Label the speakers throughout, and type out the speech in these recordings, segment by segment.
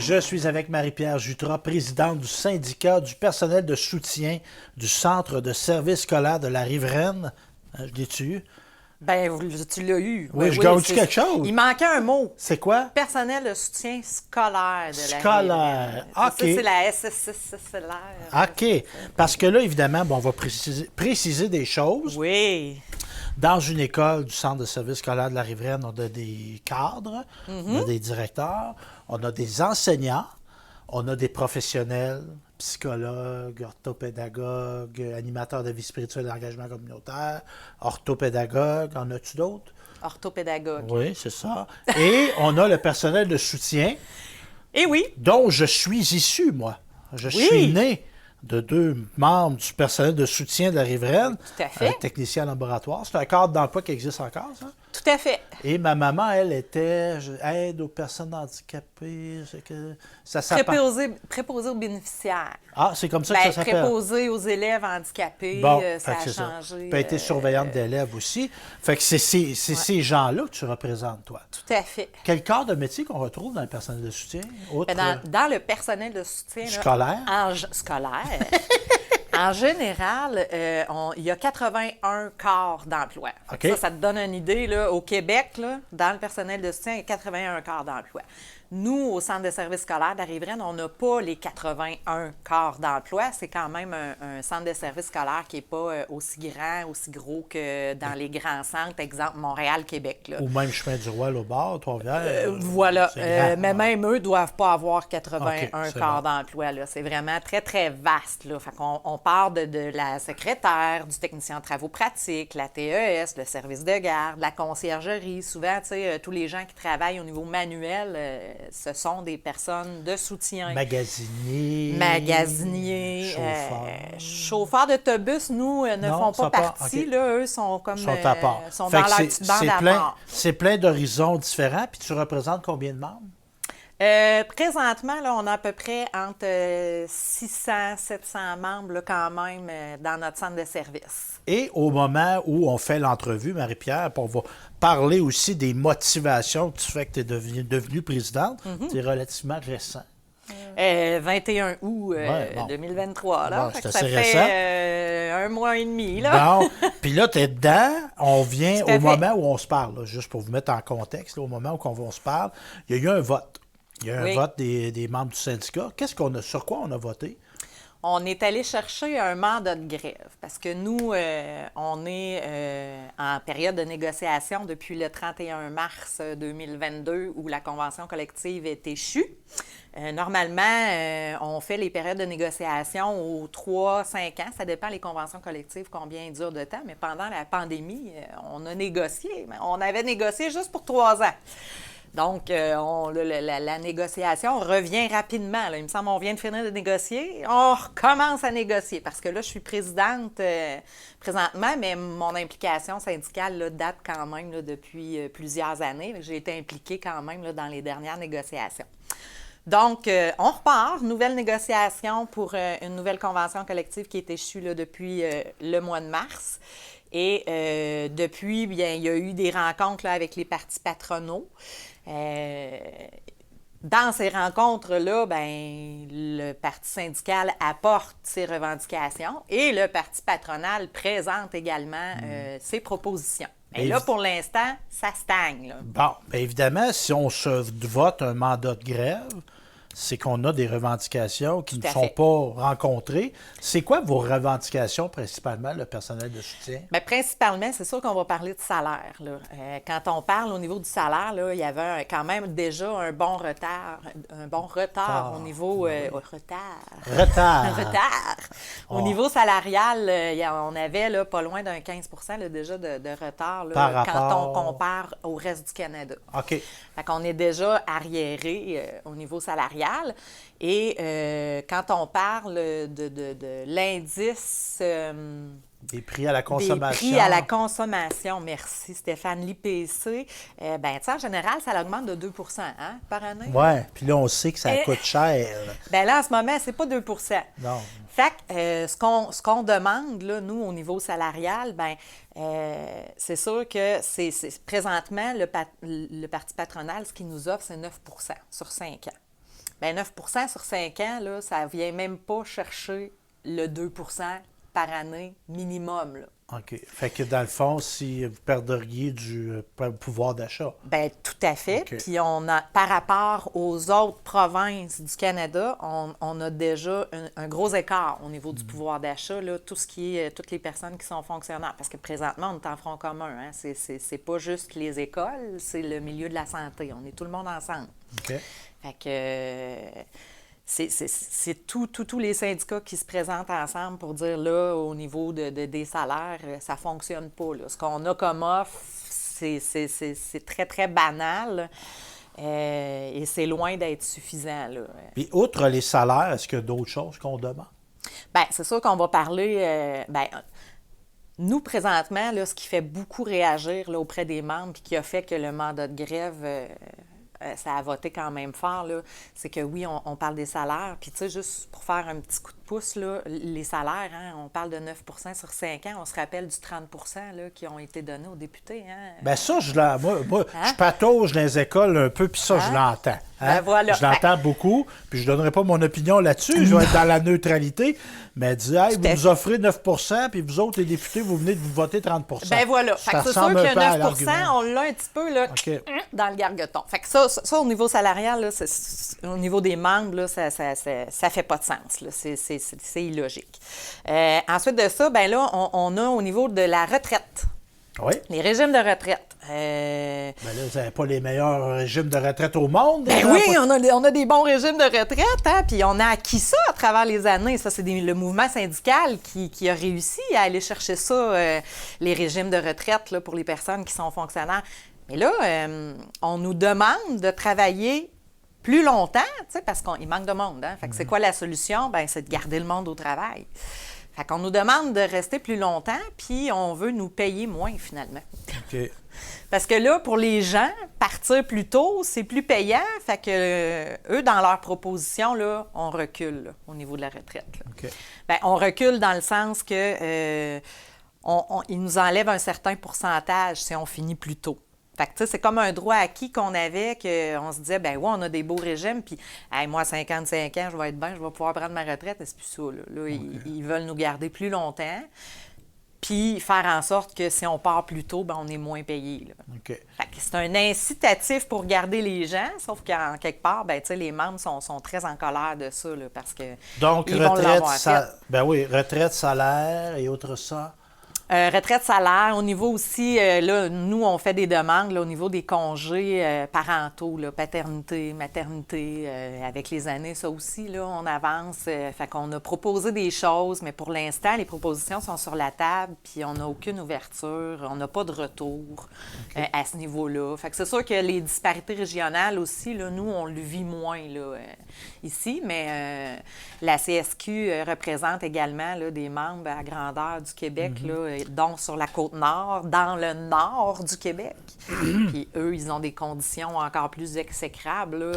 Speaker 1: Je suis avec Marie-Pierre Jutras, présidente du syndicat du personnel de soutien du Centre de service scolaire de la Riveraine. Je l'ai-tu eu?
Speaker 2: Ben, tu l'as eu.
Speaker 1: Oui,
Speaker 2: Ben
Speaker 1: je gagne-tu quelque chose?
Speaker 2: Il manquait un mot.
Speaker 1: C'est quoi?
Speaker 2: Personnel de soutien scolaire de la
Speaker 1: Scolaire.
Speaker 2: Riveraine.
Speaker 1: OK.
Speaker 2: Ça, c'est la SSSLR.
Speaker 1: OK. Parce que là, évidemment, bon, on va préciser des choses.
Speaker 2: Oui.
Speaker 1: Dans une école du Centre de service scolaire de la Riveraine, on a des cadres, on a des directeurs, on a des enseignants, on a des professionnels, psychologues, orthopédagogues, animateurs de vie spirituelle et d'engagement communautaire, orthopédagogues. En as-tu d'autres?
Speaker 2: Orthopédagogue.
Speaker 1: Oui, c'est ça. Et on a le personnel de soutien,
Speaker 2: Eh oui.
Speaker 1: dont je suis issu, moi. Je suis né de 2 membres du personnel de soutien de la Riveraine,
Speaker 2: Tout à fait.
Speaker 1: technicien en laboratoire. C'est un cadre d'emploi qui existe encore, ça?
Speaker 2: Tout à fait.
Speaker 1: Et ma maman, elle, était aide aux personnes handicapées. Ça s'appelle.
Speaker 2: Préposé aux bénéficiaires.
Speaker 1: Ah, c'est comme ça que
Speaker 2: Ben,
Speaker 1: ça s'appelle.
Speaker 2: préposé aux élèves handicapés,
Speaker 1: Bon,
Speaker 2: ça
Speaker 1: fait que
Speaker 2: a
Speaker 1: c'est ça.
Speaker 2: changé.
Speaker 1: Tu as été surveillante d'élèves aussi. Fait que c'est ces gens-là que tu représentes, toi.
Speaker 2: Tout à fait.
Speaker 1: Quel corps de métier qu'on retrouve dans le personnel de soutien? Outre,
Speaker 2: Ben, dans le personnel de soutien... là,
Speaker 1: scolaire?
Speaker 2: Scolaire. En général, il y a 81 corps d'emploi.
Speaker 1: OK.
Speaker 2: Ça te donne une idée. Là, au Québec, là, dans le personnel de soutien, il y a 81 corps d'emploi. Nous, au Centre de service scolaire de la Riveraine, on n'a pas les 81 corps d'emploi. C'est quand même un centre de service scolaire qui n'est pas aussi grand, aussi gros que dans les grands centres, exemple Montréal, Québec. Là.
Speaker 1: Ou même Chemin du Roi, au bord, Trois-Rivières.
Speaker 2: Voilà.
Speaker 1: C'est grand.
Speaker 2: Mais même eux ne doivent pas avoir 81
Speaker 1: OK, c'est
Speaker 2: corps
Speaker 1: bon.
Speaker 2: d'emploi. Là. C'est vraiment très, très vaste. Là. Fait on part de la secrétaire, du technicien en travaux pratiques, la TES, le service de garde, la conciergerie. Souvent, tu sais, tous les gens qui travaillent au niveau manuel, ce sont des personnes de soutien.
Speaker 1: Magasinier.
Speaker 2: Chauffeurs d'autobus, nous, ne
Speaker 1: Non,
Speaker 2: font
Speaker 1: sont
Speaker 2: pas
Speaker 1: pas-
Speaker 2: partie.
Speaker 1: OK.
Speaker 2: Là, eux sont comme...
Speaker 1: Sont à part.
Speaker 2: sont
Speaker 1: Fait
Speaker 2: dans
Speaker 1: que
Speaker 2: leur petite bande à part.
Speaker 1: c'est plein d'horizons différents. Puis tu représentes combien de membres?
Speaker 2: Présentement, là, on a à peu près entre 600 700 membres là, quand même dans notre centre de service.
Speaker 1: Et au moment où on fait l'entrevue, Marie-Pierre, puis on va parler aussi des motivations qui font que tu es devenue présidente, c'est relativement récent.
Speaker 2: 21 août
Speaker 1: Ouais, bon.
Speaker 2: 2023. Là.
Speaker 1: Bon,
Speaker 2: Fait
Speaker 1: c'est
Speaker 2: que ça
Speaker 1: assez
Speaker 2: fait
Speaker 1: récent.
Speaker 2: un mois et demi. Là.
Speaker 1: Bon, puis là, tu es dedans, on vient
Speaker 2: Tout à
Speaker 1: au
Speaker 2: fait.
Speaker 1: moment où on se parle, là, juste pour vous mettre en contexte, là, au moment où on se parle, il y a eu un vote. Il y a eu un vote des membres du syndicat. Sur quoi on a voté?
Speaker 2: On est allé chercher un mandat de grève parce que nous, on est en période de négociation depuis le 31 mars 2022 où la convention collective est échue. Normalement, on fait les périodes de négociation aux 3-5 ans. Ça dépend les conventions collectives, combien elles durent de temps. Mais pendant la pandémie, on a négocié. On avait négocié juste pour 3 ans. Donc, la négociation revient rapidement. Là. Il me semble qu'on vient de finir de négocier. On recommence à négocier parce que là, je suis présidente présentement, mais mon implication syndicale là, date quand même là, depuis plusieurs années. J'ai été impliquée quand même là, dans les dernières négociations. Donc, on repart. Nouvelle négociation pour une nouvelle convention collective qui est échue là, depuis le mois de mars. Et depuis, bien, il y a eu des rencontres là, avec les partis patronaux. Dans ces rencontres-là, ben, le parti syndical apporte ses revendications et le parti patronal présente également ses propositions. Et là, pour l'instant, ça stagne. Là.
Speaker 1: Bon, bien évidemment, si on se vote un mandat de grève, c'est qu'on a des revendications qui ne sont pas rencontrées. C'est quoi vos revendications principalement, le personnel de soutien?
Speaker 2: Bien, principalement, c'est sûr qu'on va parler de salaire. Là. Quand on parle au niveau du salaire, là, il y avait quand même déjà un bon retard au niveau... Retard. Au niveau salarial, on avait là, pas loin d'un 15 là, déjà de retard là, quand on compare au reste du Canada.
Speaker 1: OK.
Speaker 2: Fait qu'on est déjà arriéré au niveau salarial. Et quand on parle de l'indice...
Speaker 1: des prix à la consommation.
Speaker 2: Des prix à la consommation, merci Stéphane. L'IPC, bien, tu sais, en général, ça augmente de 2 hein, par année.
Speaker 1: Oui, puis là, on sait que ça coûte cher.
Speaker 2: Bien là, en ce moment, c'est pas 2
Speaker 1: Non.
Speaker 2: Fait que ce qu'on demande, là, nous, au niveau salarial, bien, c'est sûr que c'est présentement, le parti patronal, ce qu'il nous offre, c'est 9 sur 5 ans. Bien, 9 sur 5 ans, là, ça ne vient même pas chercher le 2 par année minimum. Là.
Speaker 1: OK. Fait que dans le fond, si vous perdriez du pouvoir d'achat.
Speaker 2: Bien, tout à fait.
Speaker 1: OK.
Speaker 2: Puis par rapport aux autres provinces du Canada, on a déjà un gros écart au niveau du pouvoir d'achat, là, tout ce qui est toutes les personnes qui sont fonctionnaires. Parce que présentement, on est en front commun. Hein? C'est pas juste les écoles, c'est le milieu de la santé. On est tout le monde ensemble.
Speaker 1: OK.
Speaker 2: Fait que c'est tous les syndicats qui se présentent ensemble pour dire, là, au niveau des salaires, ça ne fonctionne pas. Là. Ce qu'on a comme offre, c'est très, très banal et c'est loin d'être suffisant. Là.
Speaker 1: Puis, outre les salaires, est-ce qu'il y a d'autres choses qu'on demande?
Speaker 2: Bien, c'est sûr qu'on va parler... nous, présentement, là, ce qui fait beaucoup réagir là, auprès des membres et qui a fait que le mandat de grève... ça a voté quand même fort, là, c'est que oui, on parle des salaires. Puis, tu sais, juste pour faire un petit coup de pouce, là, les salaires, hein, on parle de 9 sur 5 ans. On se rappelle du 30 là, qui ont été donnés aux députés. Hein.
Speaker 1: Bien, ça, je patauge dans les écoles un peu, puis ça, je l'entends. Hein?
Speaker 2: Ben voilà.
Speaker 1: Je l'entends beaucoup, puis je ne donnerai pas mon opinion là-dessus. Je vais être dans la neutralité. Mais dire, hey, vous nous offrez 9 puis vous autres, les députés, vous venez de vous voter 30
Speaker 2: Ben voilà. Fait que c'est sûr que 9 on l'a un petit peu là, dans le gargoton. Fait que ça, au niveau salarial, là, au niveau des membres, là, ça fait pas de sens. Là. C'est illogique. Ensuite de ça, ben là, on a au niveau de la retraite.
Speaker 1: Oui.
Speaker 2: Les régimes de retraite.
Speaker 1: Ben là, vous n'avez pas les meilleurs régimes de retraite au monde.
Speaker 2: Ben oui, on a des bons régimes de retraite, hein, puis on a acquis ça à travers les années. Ça, c'est le mouvement syndical qui a réussi à aller chercher ça, les régimes de retraite là, pour les personnes qui sont fonctionnaires. Mais là, on nous demande de travailler plus longtemps, parce qu'il manque de monde. Hein? Fait que c'est quoi la solution? Ben, c'est de garder le monde au travail. Fait qu'on nous demande de rester plus longtemps, puis on veut nous payer moins, finalement.
Speaker 1: OK.
Speaker 2: Parce que là, pour les gens, partir plus tôt, c'est plus payant. Fait que eux, dans leur proposition, là, on recule là, au niveau de la retraite. Là.
Speaker 1: OK.
Speaker 2: Bien, on recule dans le sens que ils nous enlèvent un certain pourcentage si on finit plus tôt. Fait que, tu sais, c'est comme un droit acquis qu'on avait, qu'on se disait, ben ouais, on a des beaux régimes, puis, hey, moi, à 55 ans, je vais être bien, je vais pouvoir prendre ma retraite, et c'est plus ça, là. Là, okay. Ils veulent nous garder plus longtemps, puis faire en sorte que si on part plus tôt, ben on est moins payé, là.
Speaker 1: OK.
Speaker 2: Fait que c'est un incitatif pour garder les gens, sauf qu'en quelque part, ben, tu sais, les membres sont très en colère de ça, là, parce que.
Speaker 1: Donc, retraite, salaire et autre ça.
Speaker 2: Retraite, salaire. Au niveau aussi, là, nous, on fait des demandes là, au niveau des congés parentaux, là, paternité, maternité. Avec les années, ça aussi, là, on avance. Fait qu'on a proposé des choses, mais pour l'instant, les propositions sont sur la table, puis on n'a aucune ouverture, on n'a pas de retour à ce niveau-là. Fait que c'est sûr que les disparités régionales aussi, là, nous, on le vit moins là, ici, mais la CSQ représente également là, des membres à grandeur du Québec, là, dont sur la Côte-Nord, dans le nord du Québec. Puis eux, ils ont des conditions encore plus exécrables. Là,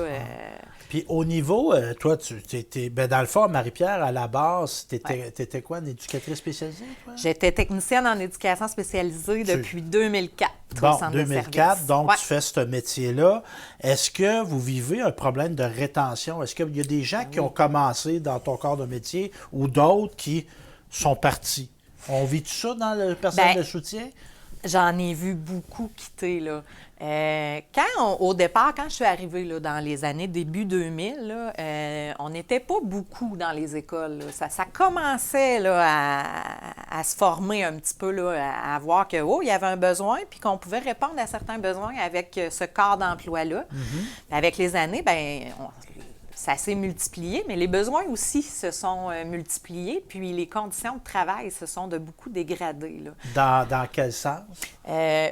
Speaker 1: Puis au niveau, toi, tu étais, dans le fond, Marie-Pierre, à la base, tu étais quoi, une éducatrice spécialisée? Toi?
Speaker 2: J'étais technicienne en éducation spécialisée depuis 2004
Speaker 1: bon,
Speaker 2: au centre
Speaker 1: 2004,
Speaker 2: de service.
Speaker 1: Donc tu fais ce métier-là. Est-ce que vous vivez un problème de rétention? Est-ce qu'il y a des gens qui ont commencé dans ton corps de métier ou d'autres qui sont partis? On vit tout ça dans le personnel de soutien?
Speaker 2: J'en ai vu beaucoup quitter, là. Au départ, quand je suis arrivée là, dans les années début 2000, là, on n'était pas beaucoup dans les écoles. Là. Ça commençait là, à se former un petit peu, là, à voir qu'il y avait un besoin puis qu'on pouvait répondre à certains besoins avec ce corps d'emploi-là. Avec les années, ça s'est multiplié, mais les besoins aussi se sont multipliés, puis les conditions de travail se sont de beaucoup dégradées. Là.
Speaker 1: Dans quel sens?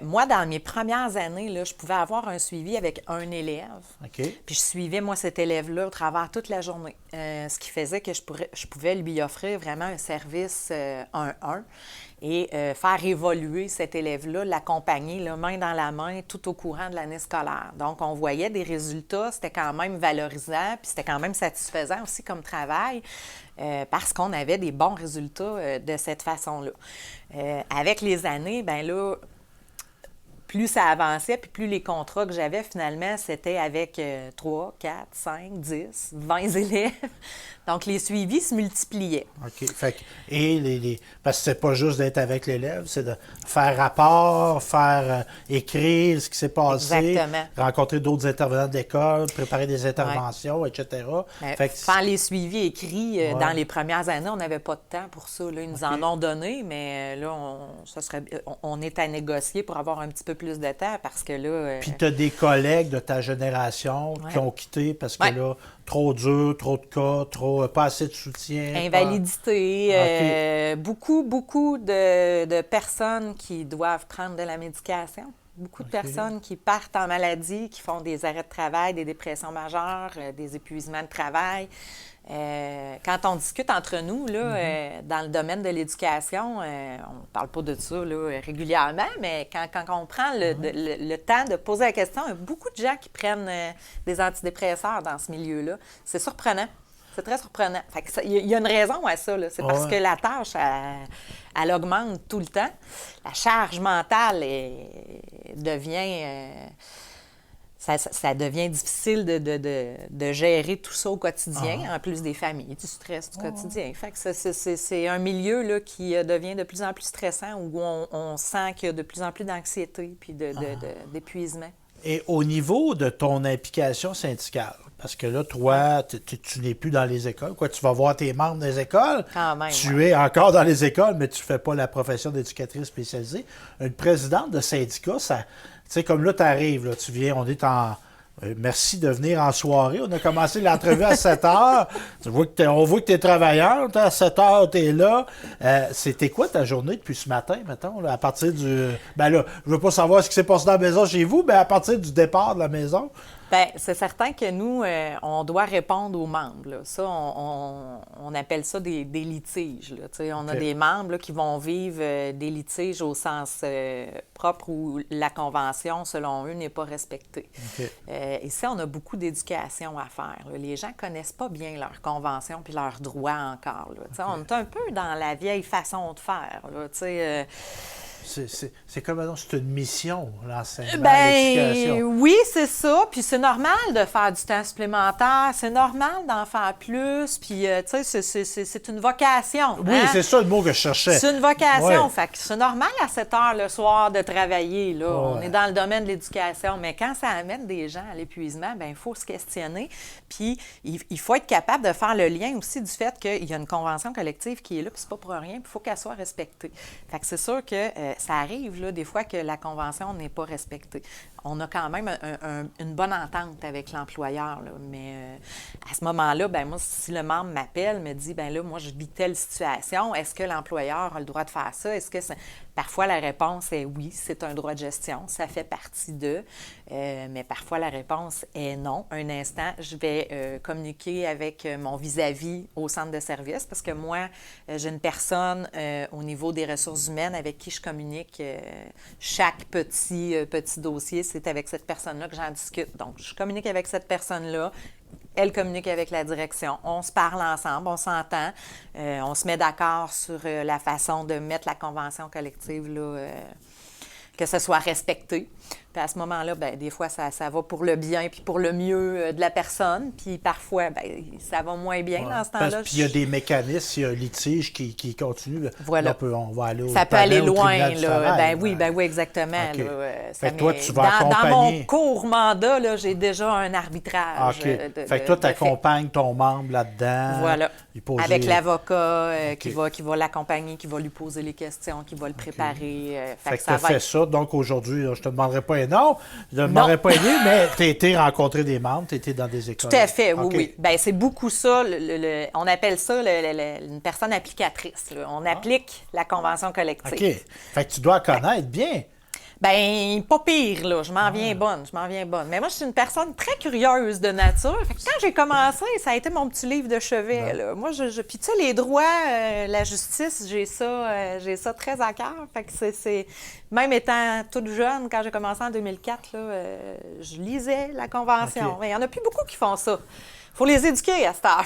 Speaker 2: Moi, dans mes premières années, là, je pouvais avoir un suivi avec un élève.
Speaker 1: OK.
Speaker 2: Puis je suivais, moi, cet élève-là au travers toute la journée. Ce qui faisait que je pouvais lui offrir vraiment un service 1-1 et faire évoluer cet élève-là, l'accompagner là, main dans la main tout au courant de l'année scolaire. Donc, on voyait des résultats, c'était quand même valorisant, puis c'était quand même satisfaisant aussi comme travail parce qu'on avait des bons résultats de cette façon-là. Avec les années, bien là, plus ça avançait, puis plus les contrats que j'avais, finalement, c'était avec 3, 4, 5, 10, 20 élèves. Donc, les suivis se multipliaient.
Speaker 1: OK. Fait que, parce que c'est pas juste d'être avec l'élève, c'est de faire rapport, faire écrire ce qui s'est passé,
Speaker 2: Exactement.
Speaker 1: rencontrer d'autres intervenants d'école, préparer des interventions, etc. Fait que,
Speaker 2: faire les suivis écrits, dans les premières années, on n'avait pas de temps pour ça. Là, ils nous en ont donné, mais là, on est à négocier pour avoir un petit peu plus de temps parce que là...
Speaker 1: Puis tu as des collègues de ta génération qui ont quitté parce que là, trop dur, trop de cas, pas assez de soutien.
Speaker 2: Invalidité, beaucoup de personnes qui doivent prendre de la médication. Beaucoup de personnes qui partent en maladie, qui font des arrêts de travail, des dépressions majeures, des épuisements de travail. Quand on discute entre nous, là, dans le domaine de l'éducation, on ne parle pas de ça là, régulièrement, mais quand on prend le temps de poser la question, il y a beaucoup de gens qui prennent des antidépresseurs dans ce milieu-là. C'est surprenant. C'est très surprenant. Il y a une raison à ça. C'est parce que la tâche, elle augmente tout le temps. La charge mentale devient... Ça devient difficile de gérer tout ça au quotidien, en plus des familles, du stress du quotidien. Fait que c'est un milieu là, qui devient de plus en plus stressant, où on sent qu'il y a de plus en plus d'anxiété puis d'épuisement.
Speaker 1: Et au niveau de ton implication syndicale, parce que là, toi, tu n'es plus dans les écoles. Tu vas voir tes membres des écoles.
Speaker 2: Quand même,
Speaker 1: tu es encore dans les écoles, mais tu ne fais pas la profession d'éducatrice spécialisée. Une présidente de syndicat, ça... Tu sais, comme là, tu arrives, tu viens, on est en... merci de venir en soirée. On a commencé l'entrevue à 7 heures. On voit que tu es travaillante. À 7 heures, tu es là. C'était quoi ta journée depuis ce matin, mettons, là, à partir du... Ben là, je veux pas savoir ce qui s'est passé dans la maison chez vous, mais à partir du départ de la maison...
Speaker 2: Bien, c'est certain que nous, on doit répondre aux membres. Là. Ça, on appelle ça des litiges. Là. On a des membres là, qui vont vivre des litiges au sens propre où la convention, selon eux, n'est pas respectée. Ici, on a beaucoup d'éducation à faire. Là. Les gens ne connaissent pas bien leur convention puis leurs droits encore. Là. On est un peu dans la vieille façon de faire. Là.
Speaker 1: C'est comme c'est une mission, l'enseignement, l'éducation.
Speaker 2: Oui, c'est ça. Puis c'est normal de faire du temps supplémentaire. C'est normal d'en faire plus. Puis, tu sais, c'est une vocation.
Speaker 1: Oui, c'est ça le mot que je cherchais.
Speaker 2: C'est une vocation. Fait que c'est normal à 7 heures le soir de travailler. Là. On est dans le domaine de l'éducation. Mais quand ça amène des gens à l'épuisement, bien, il faut se questionner. Puis, il faut être capable de faire le lien aussi du fait qu'il y a une convention collective qui est là, puis c'est pas pour rien, puis il faut qu'elle soit respectée. Fait que c'est sûr que ça arrive, là, des fois, que la convention n'est pas respectée. On a quand même une bonne entente avec l'employeur, là, mais à ce moment-là, ben moi, si le membre m'appelle, me dit, ben là, moi, je vis telle situation, est-ce que l'employeur a le droit de faire ça? Est-ce que Parfois, la réponse est oui, c'est un droit de gestion, ça fait partie d'eux, mais parfois, la réponse est non. Un instant, je vais communiquer avec mon vis-à-vis au centre de service parce que moi, j'ai une personne au niveau des ressources humaines avec qui je communique chaque petit dossier. C'est avec cette personne-là que j'en discute. Donc, je communique avec cette personne-là. Elle communique avec la direction. On se parle ensemble, on s'entend. On se met d'accord sur la façon de mettre la convention collective, là, que ce soit respecté. Puis à ce moment-là, bien, des fois, ça va pour le bien puis pour le mieux de la personne. Puis parfois, bien, ça va moins bien dans ce temps-là.
Speaker 1: Puis il y a des mécanismes, il y a un litige qui continue.
Speaker 2: Voilà.
Speaker 1: Là, on va aller
Speaker 2: ça peut aller loin.
Speaker 1: Là.
Speaker 2: Ben oui, exactement.
Speaker 1: Okay.
Speaker 2: Là,
Speaker 1: fait que toi, tu vas accompagner...
Speaker 2: Dans mon court mandat, là, j'ai déjà un arbitrage.
Speaker 1: Fait que toi, tu accompagnes ton membre là-dedans.
Speaker 2: Voilà. Avec l'avocat qui va l'accompagner, qui va lui poser les questions, qui va le préparer.
Speaker 1: Fait que tu as fait ça. Donc aujourd'hui, je te demanderai pas non, je ne m'aurais pas aidé, mais tu as été rencontrer des membres, tu as été dans des écoles.
Speaker 2: Tout à fait, oui. Bien, c'est beaucoup ça. On appelle ça une personne applicatrice. Là. On applique la convention collective.
Speaker 1: OK. Fait que tu dois connaître bien.
Speaker 2: Bien, pas pire, là. Je m'en viens bonne. Mais moi, je suis une personne très curieuse de nature. Fait que quand j'ai commencé, ça a été mon petit livre de chevet, là. Moi, puis tu sais, les droits, la justice, j'ai ça très à cœur. Fait que c'est... Même étant toute jeune, quand j'ai commencé en 2004, là, je lisais la convention. Il n'y en a plus beaucoup qui font ça. faut les éduquer à cette heure.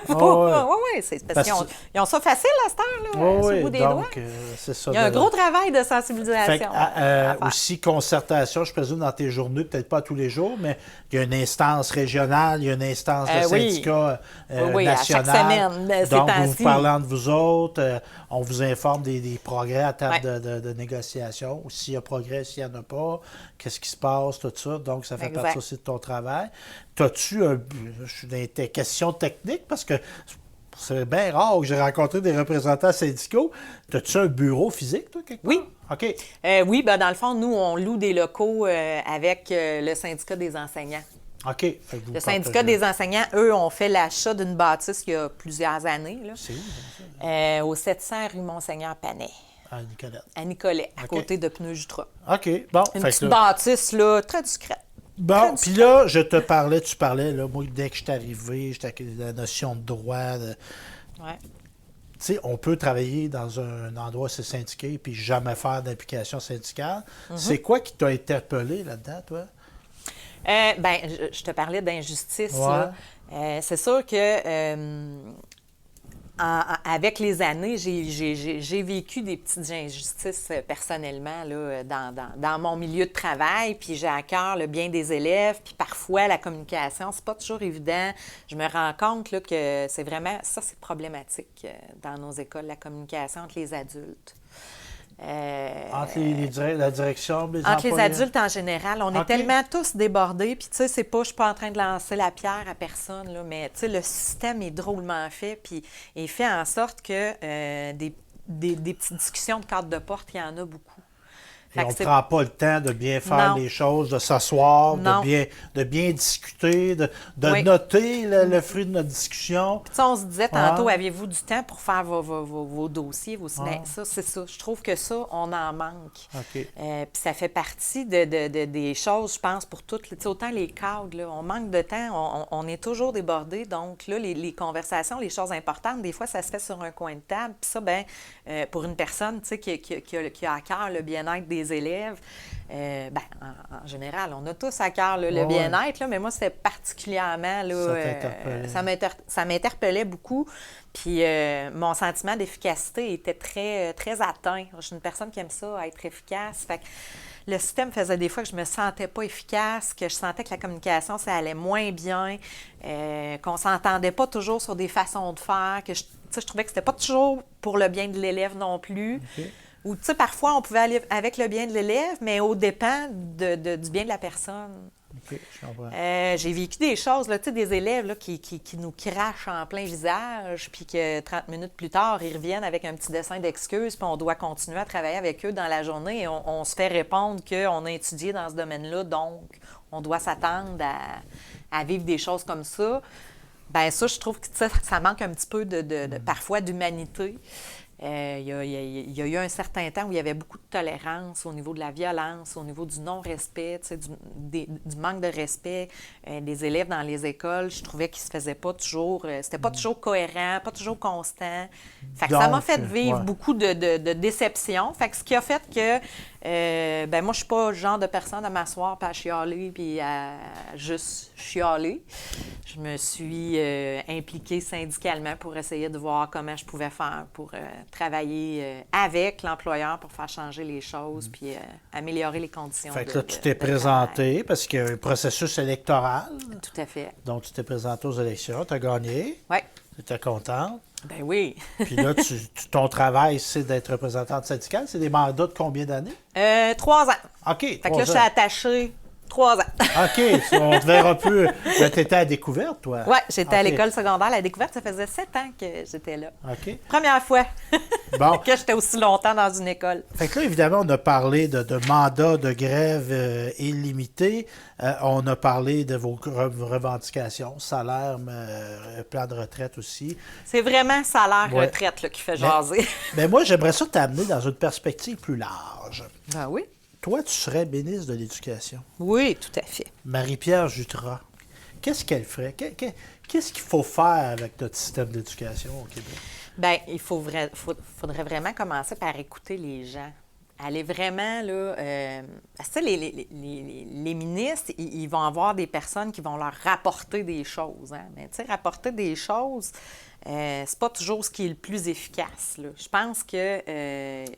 Speaker 2: Oui, c'est parce qu'ils ont ça facile à cette heure, là, sur le bout des doigts.
Speaker 1: C'est ça.
Speaker 2: Il y a un gros travail de sensibilisation.
Speaker 1: Aussi, concertation, je présume, dans tes journées, peut-être pas tous les jours, mais il y a une instance régionale, il y a une instance de syndicat national.
Speaker 2: À chaque semaine,
Speaker 1: donc, vous vous parlez entre vous autres, on vous informe des progrès à table de négociation, ou s'il y a progrès, s'il n'y en a pas, qu'est-ce qui se passe, tout ça. Donc, ça fait partie aussi de ton travail. T'as-tu je suis dans tes questions techniques, parce que c'est bien rare que j'ai rencontré des représentants syndicaux. As-tu un bureau physique, toi, quelque part?
Speaker 2: Oui.
Speaker 1: OK.
Speaker 2: Oui, dans le fond, nous, on loue des locaux avec le syndicat des enseignants.
Speaker 1: OK.
Speaker 2: Le syndicat des enseignants, eux, ont fait l'achat d'une bâtisse il y a plusieurs années. Là.
Speaker 1: C'est où, ça?
Speaker 2: Au 700 rue Monseigneur-Panet.
Speaker 1: À Nicolette.
Speaker 2: À Nicolet, à côté de Pneus Jutra.
Speaker 1: OK. Bon.
Speaker 2: Une petite bâtisse, là, très discrète.
Speaker 1: Bon, puis là, tu parlais, là, moi, dès que je suis arrivé, j'étais avec la notion de droit.
Speaker 2: Ouais.
Speaker 1: Tu sais, on peut travailler dans un endroit où c'est syndiqué puis jamais faire d'implication syndicale. Mm-hmm. C'est quoi qui t'a interpellé là-dedans, toi?
Speaker 2: Je te parlais d'injustice. Ouais. C'est sûr que avec les années, j'ai vécu des petites injustices personnellement là, dans mon milieu de travail, puis j'ai à cœur le bien des élèves, puis parfois la communication, c'est pas toujours évident. Je me rends compte là, que c'est vraiment, ça c'est problématique dans nos écoles, la communication entre les adultes.
Speaker 1: Entre la direction, les
Speaker 2: entre
Speaker 1: employés.
Speaker 2: les adultes en général. On est tellement tous débordés. Puis, tu sais, je suis pas en train de lancer la pierre à personne, là, mais, tu sais, le système est drôlement fait. Puis, il fait en sorte que des petites discussions de cadre de porte, il y en a beaucoup.
Speaker 1: Et on ne prend pas le temps de bien faire les choses, de s'asseoir, de bien discuter, de noter le fruit de notre discussion.
Speaker 2: Puis on se disait tantôt, aviez-vous du temps pour faire vos dossiers, vos signes? Ça, c'est ça. Je trouve que ça, on en manque.
Speaker 1: Okay.
Speaker 2: Puis ça fait partie des choses, je pense, pour toutes. Autant les cadres, là, on manque de temps, on est toujours débordés. Donc là, les conversations, les choses importantes, des fois, ça se fait sur un coin de table. Puis ça, pour une personne qui a à cœur le bien-être des élèves, en général, on a tous à cœur le bien-être, là, mais moi, c'était particulièrement... Là, ça m'interpellait beaucoup. Puis mon sentiment d'efficacité était très, très atteint. Je suis une personne qui aime ça, être efficace. Fait que le système faisait des fois que je me sentais pas efficace, que je sentais que la communication, ça allait moins bien, qu'on s'entendait pas toujours sur des façons de faire, que je trouvais que c'était pas toujours pour le bien de l'élève non plus.
Speaker 1: Okay.
Speaker 2: Ou, tu sais, parfois, on pouvait aller avec le bien de l'élève, mais au dépens du bien de la personne.
Speaker 1: OK, je comprends.
Speaker 2: J'ai vécu des choses, là, tu sais, des élèves là, qui nous crachent en plein visage, puis que 30 minutes plus tard, ils reviennent avec un petit dessin d'excuses, puis on doit continuer à travailler avec eux dans la journée, et on se fait répondre qu'on a étudié dans ce domaine-là, donc on doit s'attendre à vivre des choses comme ça. Bien, ça, je trouve que ça manque un petit peu parfois d'humanité. Il y a eu un certain temps où il y avait beaucoup de tolérance au niveau de la violence, au niveau du non-respect, du manque de respect des élèves dans les écoles. Je trouvais qu'ils se faisaient pas toujours... c'était pas toujours cohérent, pas toujours constant. Fait que ça m'a fait vivre beaucoup de déceptions. Fait que ce qui a fait que... moi, je suis pas le genre de personne à m'asseoir puis à chialer puis à juste chialer. Je me suis impliquée syndicalement pour essayer de voir comment je pouvais faire pour travailler avec l'employeur pour faire changer les choses puis améliorer les conditions
Speaker 1: fait que là, tu t'es présenté parce qu'il y a un processus électoral.
Speaker 2: Tout à fait.
Speaker 1: Donc, tu t'es présenté aux élections, tu as gagné.
Speaker 2: Oui.
Speaker 1: Tu étais contente.
Speaker 2: Ben oui.
Speaker 1: Puis là, ton travail, c'est d'être représentante syndicale. C'est des mandats de combien d'années?
Speaker 2: 3 ans.
Speaker 1: OK.
Speaker 2: Fait que là, je suis attachée 3 ans.
Speaker 1: OK. On te verra plus. Tu étais à découverte, toi?
Speaker 2: Oui, j'étais à l'école secondaire. La découverte, ça faisait 7 ans que j'étais là.
Speaker 1: OK.
Speaker 2: Première fois
Speaker 1: bon.
Speaker 2: que j'étais aussi longtemps dans une école.
Speaker 1: Fait que là, évidemment, on a parlé de mandats de grève illimités. On a parlé de vos revendications, salaire, plan de retraite aussi.
Speaker 2: C'est vraiment salaire-retraite qui fait jaser.
Speaker 1: Mais moi, j'aimerais ça t'amener dans une perspective plus large.
Speaker 2: Ah oui?
Speaker 1: Toi, tu serais ministre de l'Éducation.
Speaker 2: Oui, tout à fait.
Speaker 1: Marie-Pierre Jutras, qu'est-ce qu'elle ferait? Qu'est-ce qu'il faut faire avec notre système d'éducation au Québec?
Speaker 2: Bien, il faudrait vraiment commencer par écouter les gens. elle est vraiment, là... parce que les ministres, ils vont avoir des personnes qui vont leur rapporter des choses. Hein? Mais tu sais, rapporter des choses, c'est pas toujours ce qui est le plus efficace. Là. Je pense que...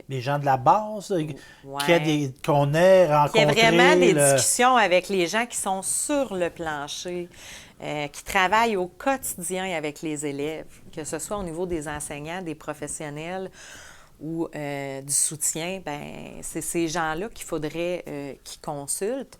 Speaker 1: Les gens de la base,
Speaker 2: ouais.
Speaker 1: qu'on ait rencontré...
Speaker 2: Il y a vraiment des discussions avec les gens qui sont sur le plancher, qui travaillent au quotidien avec les élèves, que ce soit au niveau des enseignants, des professionnels ou du soutien, bien, c'est ces gens-là qu'il faudrait qu'ils consultent.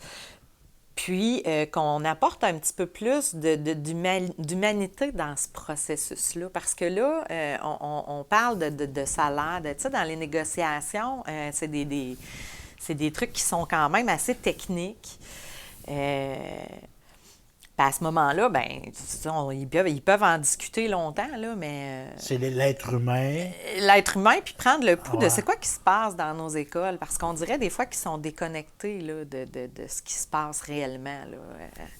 Speaker 2: Puis qu'on apporte un petit peu plus d'humanité dans ce processus-là. Parce que là, on parle de salaire, tu sais, dans les négociations, c'est des trucs qui sont quand même assez techniques. Puis à ce moment-là, bien, ils peuvent en discuter longtemps, là, mais...
Speaker 1: c'est l'être humain.
Speaker 2: L'être humain, puis prendre le pouls
Speaker 1: Ouais.
Speaker 2: de c'est quoi qui se passe dans nos écoles, parce qu'on dirait des fois qu'ils sont déconnectés là, de ce qui se passe réellement. Là.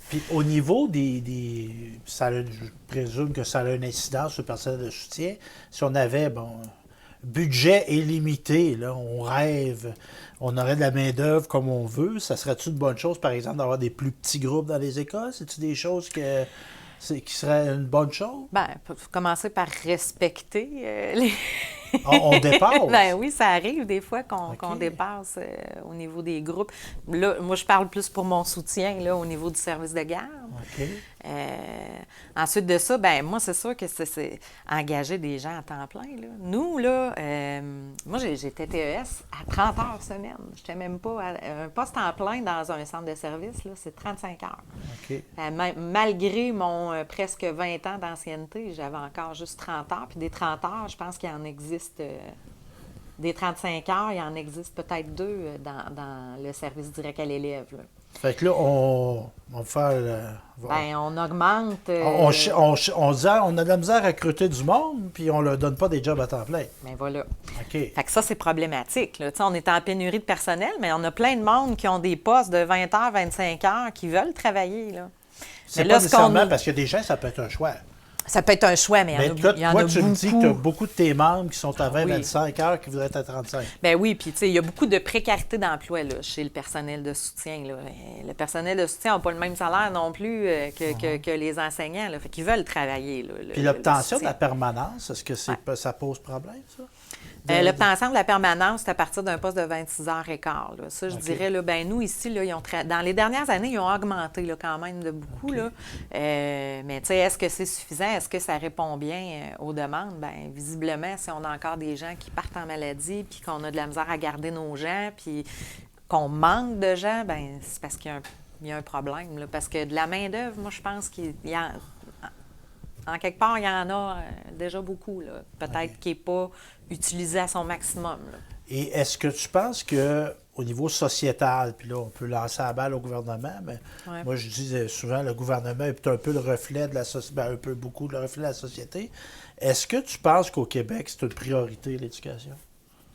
Speaker 1: Puis au niveau je présume que ça a une incidence sur le personnel de soutien. Si on avait, budget illimité, là, on rêve, on aurait de la main-d'œuvre comme on veut, ça serait-tu une bonne chose, par exemple, d'avoir des plus petits groupes dans les écoles? C'est-tu des choses qui seraient une bonne chose?
Speaker 2: Bien, commencer par respecter les...
Speaker 1: On dépasse?
Speaker 2: Ben oui, ça arrive des fois qu'on
Speaker 1: OK.
Speaker 2: dépasse au niveau des groupes. Là, moi, je parle plus pour mon soutien là, au niveau du service de garde.
Speaker 1: OK.
Speaker 2: Ensuite de ça, ben moi, c'est sûr que c'est engager des gens à temps plein. Là. Nous, là, moi, j'étais TES à 30 heures semaine. Je n'étais même pas un poste en plein dans un centre de service, là, c'est 35 heures.
Speaker 1: OK.
Speaker 2: Malgré mon presque 20 ans d'ancienneté, j'avais encore juste 30 heures. Puis des 30 heures, je pense qu'il en existe... des 35 heures, il en existe peut-être 2 dans le service direct à l'élève. Là.
Speaker 1: Fait que là, on va faire...
Speaker 2: Bien, on augmente...
Speaker 1: on dit, on a de la misère à recruter du monde, puis on leur donne pas des jobs à temps plein.
Speaker 2: Bien, voilà.
Speaker 1: OK.
Speaker 2: Fait que ça, c'est problématique. Là. On est en pénurie de personnel, mais on a plein de monde qui ont des postes de 20 heures, 25 heures, qui veulent travailler. Là.
Speaker 1: C'est
Speaker 2: Mais
Speaker 1: pas
Speaker 2: là,
Speaker 1: nécessairement parce que des gens, ça peut être un choix.
Speaker 2: Ça peut être un choix, mais
Speaker 1: Mais
Speaker 2: il y en a
Speaker 1: toi, tu
Speaker 2: beaucoup.
Speaker 1: me dis que tu as beaucoup de tes membres qui sont à 20,
Speaker 2: Oui.
Speaker 1: 25 heures, qui voudraient être à 35.
Speaker 2: Ben oui, puis tu sais, il y a beaucoup de précarité d'emploi là, chez le personnel de soutien. Là. Le personnel de soutien n'a pas le même salaire non plus que les enseignants. Là. Fait qu'ils veulent travailler. Là,
Speaker 1: Puis l'obtention de
Speaker 2: soutien.
Speaker 1: la permanence, est-ce que ça pose problème, ça?
Speaker 2: L'obtention de la permanence, c'est à partir d'un poste de 26 heures et quart. Là. Ça, je
Speaker 1: OK.
Speaker 2: dirais, là, ben nous, ici, là, dans les dernières années, ils ont augmenté là, quand même de beaucoup.
Speaker 1: OK.
Speaker 2: Là. Mais tu sais, est-ce que c'est suffisant? Est-ce que ça répond bien aux demandes? Bien, visiblement, si on a encore des gens qui partent en maladie, puis qu'on a de la misère à garder nos gens, puis qu'on manque de gens, bien, c'est parce qu'il y a un problème. Là. Parce que de la main-d'œuvre, moi, je pense qu'il y a... En quelque part, il y en a déjà beaucoup. Là. Peut-être qu'il n'est pas utilisé à son maximum. Là.
Speaker 1: Et est-ce que tu penses qu'au niveau sociétal, puis là, on peut lancer la balle au gouvernement, mais
Speaker 2: Ouais.
Speaker 1: moi, je dis souvent, le gouvernement est un peu le reflet de la société, un peu beaucoup le reflet de la société. Est-ce que tu penses qu'au Québec, c'est une priorité, l'éducation?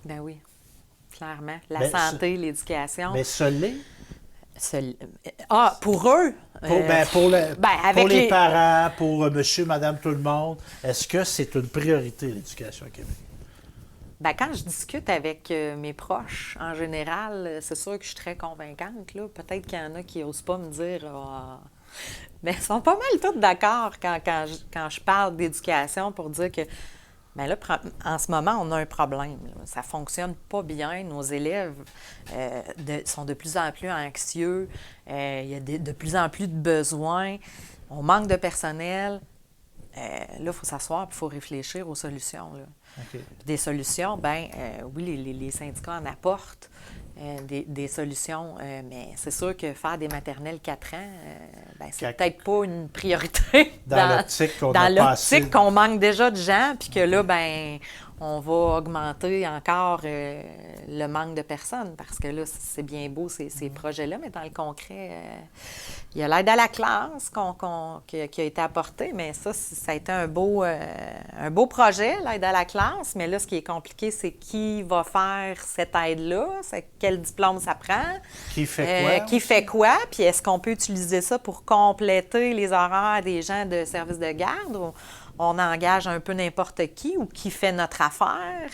Speaker 2: Ben oui, clairement. La
Speaker 1: Ben,
Speaker 2: santé, l'éducation.
Speaker 1: Mais ça l'est?
Speaker 2: Pour eux?
Speaker 1: Pour
Speaker 2: avec
Speaker 1: les parents, pour monsieur, madame, tout le monde, est-ce que c'est une priorité, l'éducation au Québec?
Speaker 2: Ben, quand je discute avec mes proches, en général, c'est sûr que je suis très convaincante. Là. Peut-être qu'il y en a qui n'osent pas me dire... Mais ils sont pas mal tous d'accord quand je parle d'éducation pour dire que bien là, en ce moment, on a un problème. Là. Ça ne fonctionne pas bien. Nos élèves sont de plus en plus anxieux. Il y a de plus en plus de besoins. On manque de personnel. Là, il faut s'asseoir et il faut réfléchir aux solutions. Là.
Speaker 1: OK.
Speaker 2: Des solutions, bien, oui, les syndicats en apportent des solutions, mais c'est sûr que faire des maternelles 4 ans, bien, c'est peut-être pas une priorité
Speaker 1: Dans l'optique qu'on
Speaker 2: dans
Speaker 1: a
Speaker 2: l'optique qu'on manque déjà de gens, puis que là, bien, on va augmenter encore le manque de personnes, parce que là, c'est bien beau ces projets-là, mais dans le concret, il y a l'aide à la classe qui a été apportée, mais ça a été un beau projet, l'aide à la classe, mais là, ce qui est compliqué, c'est qui va faire cette aide-là, c'est quel diplôme ça prend.
Speaker 1: Qui fait quoi?
Speaker 2: Qui fait quoi, puis est-ce qu'on peut utiliser ça pour compléter les horaires des gens de service de garde, ou on engage un peu n'importe qui, ou qui fait notre affaire.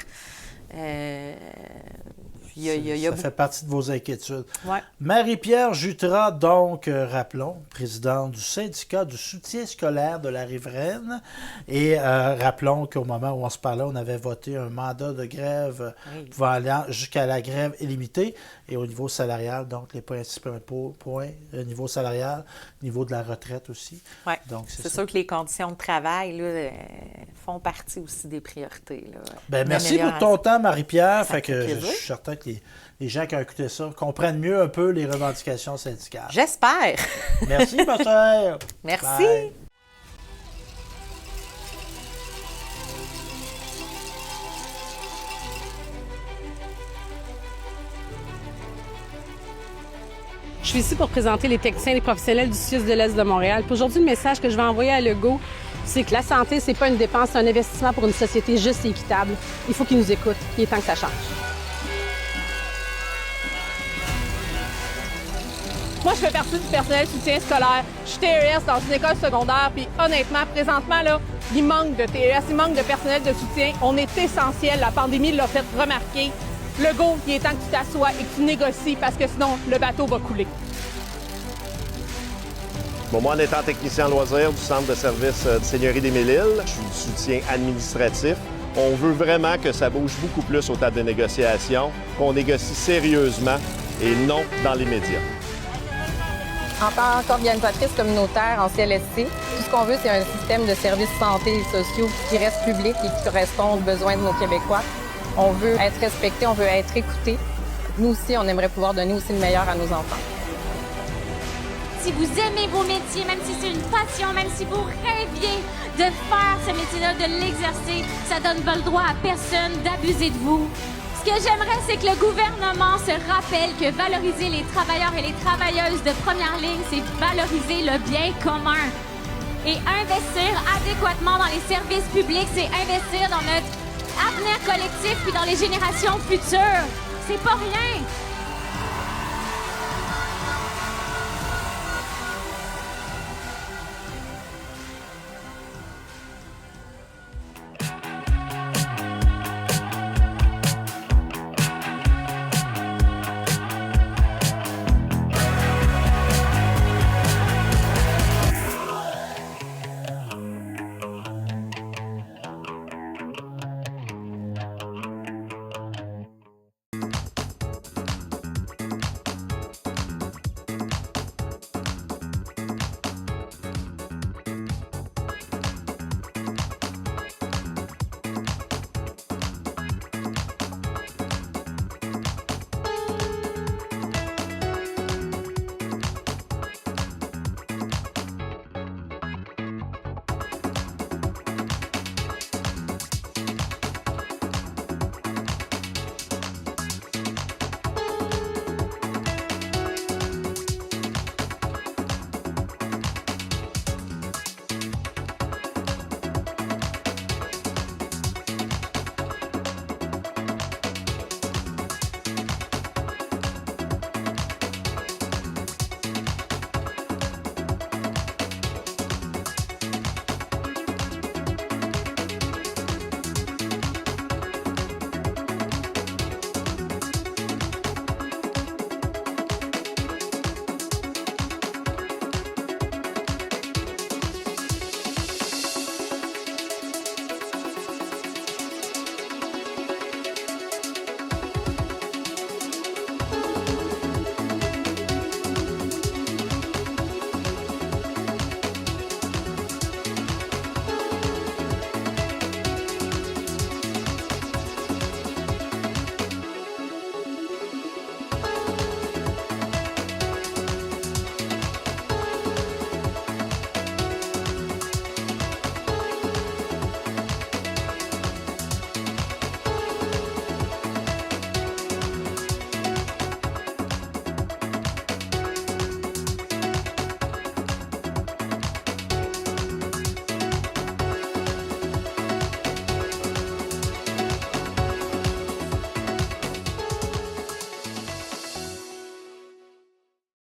Speaker 1: Ça fait partie de vos inquiétudes.
Speaker 2: Ouais.
Speaker 1: Marie-Pierre Jutras, donc, rappelons, présidente du syndicat du soutien scolaire de la Riveraine. Et rappelons qu'au moment où on se parlait, on avait voté un mandat de grève pouvant aller jusqu'à la grève illimitée. Et au niveau salarial, donc, les principaux points, niveau salarial, niveau de la retraite aussi.
Speaker 2: Ouais.
Speaker 1: Donc,
Speaker 2: c'est sûr que les conditions de travail là, font partie aussi des priorités. Là.
Speaker 1: Ben, merci pour ton temps, Marie-Pierre. Fait que
Speaker 2: plaisir.
Speaker 1: je suis certain que les gens qui ont écouté ça comprennent mieux un peu les revendications syndicales.
Speaker 2: J'espère.
Speaker 1: Merci, ma chère.
Speaker 2: Merci.
Speaker 1: Bye.
Speaker 3: Je suis ici pour présenter les techniciens et les professionnels du CIUS de l'Est de Montréal. Puis aujourd'hui, le message que je vais envoyer à Legault, c'est que la santé, c'est pas une dépense, c'est un investissement pour une société juste et équitable. Il faut qu'ils nous écoutent. Il est temps que ça change. Moi, je fais partie du personnel soutien scolaire. Je suis TES dans une école secondaire, puis honnêtement, présentement, là, il manque de TES, il manque de personnel de soutien. On est essentiel. La pandémie l'a fait remarquer. Legault, il est temps que tu t'assoies et que tu négocies parce que sinon, le bateau va couler.
Speaker 4: Bon, moi, en étant technicien en loisirs du centre de service de Seigneurie des Mille-Îles, je suis du soutien administratif. On veut vraiment que ça bouge beaucoup plus au table de négociation, qu'on négocie sérieusement et non dans les médias.
Speaker 5: En tant qu'organisatrice communautaire en CLSC, tout ce qu'on veut, c'est un système de services santé et sociaux qui reste public et qui correspond aux besoins de nos Québécois. On veut être respecté, on veut être écouté. Nous aussi, on aimerait pouvoir donner aussi le meilleur à nos enfants.
Speaker 6: Si vous aimez vos métiers, même si c'est une passion, même si vous rêviez de faire ce métier-là, de l'exercer, ça donne pas le droit à personne d'abuser de vous. Ce que j'aimerais, c'est que le gouvernement se rappelle que valoriser les travailleurs et les travailleuses de première ligne, c'est valoriser le bien commun. Et investir adéquatement dans les services publics, c'est investir dans notre avenir collectif puis dans les générations futures. C'est pas rien.